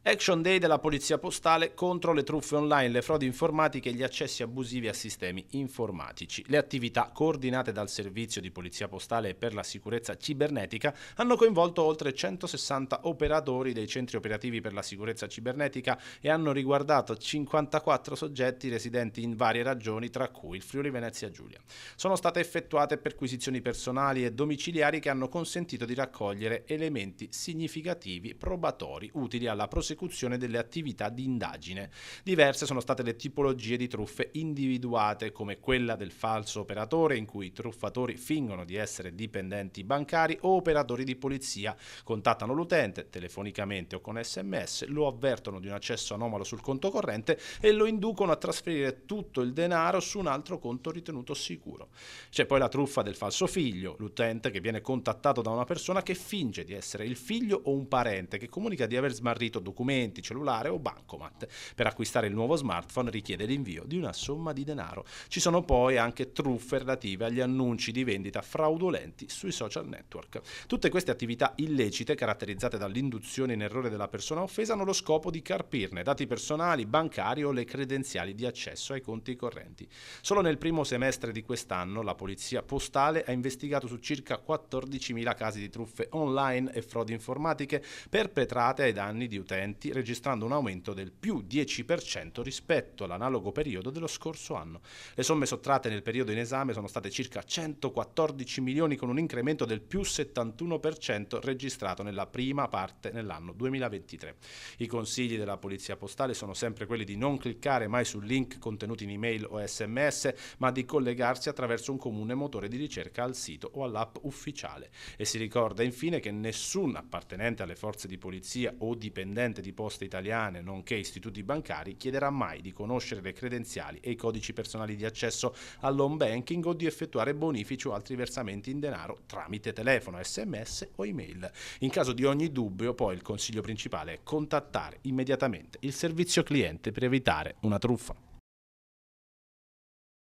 Action Day della Polizia Postale contro le truffe online, le frodi informatiche e gli accessi abusivi a sistemi informatici. Le attività coordinate dal Servizio di Polizia Postale per la sicurezza cibernetica hanno coinvolto oltre 160 operatori dei centri operativi per la sicurezza cibernetica e hanno riguardato 54 soggetti residenti in varie regioni, tra cui il Friuli Venezia Giulia. Sono state effettuate perquisizioni personali e domiciliari che hanno consentito di raccogliere elementi significativi probatori utili alla prosecuzione delle attività di indagine. Diverse sono state le tipologie di truffe individuate, come quella del falso operatore, in cui i truffatori fingono di essere dipendenti bancari o operatori di polizia, contattano l'utente telefonicamente o con SMS, lo avvertono di un accesso anomalo sul conto corrente e lo inducono a trasferire tutto il denaro su un altro conto ritenuto sicuro. C'è poi la truffa del falso figlio, l'utente che viene contattato da una persona che finge di essere il figlio o un parente che comunica di aver smarrito documenti, cellulare o bancomat. Per acquistare il nuovo smartphone richiede l'invio di una somma di denaro. Ci sono poi anche truffe relative agli annunci di vendita fraudolenti sui social network. Tutte queste attività illecite, caratterizzate dall'induzione in errore della persona offesa, hanno lo scopo di carpirne dati personali, bancari o le credenziali di accesso ai conti correnti. Solo nel primo semestre di quest'anno la Polizia Postale ha investigato su circa 14.000 casi di truffe online e frodi informatiche perpetrate ai danni di utenti, registrando un aumento del più 10% rispetto all'analogo periodo dello scorso anno. Le somme sottratte nel periodo in esame sono state circa 114 milioni, con un incremento del più 71% registrato nella prima parte nell'anno 2023. I consigli della Polizia Postale sono sempre quelli di non cliccare mai su link contenuti in email o SMS, ma di collegarsi attraverso un comune motore di ricerca al sito o all'app ufficiale. E si ricorda infine che nessun appartenente alle forze di polizia o dipendente di Poste Italiane, nonché istituti bancari, chiederà mai di conoscere le credenziali e i codici personali di accesso all'home banking o di effettuare bonifici o altri versamenti in denaro tramite telefono, SMS o email. In caso di ogni dubbio, poi, il consiglio principale è contattare immediatamente il servizio cliente per evitare una truffa.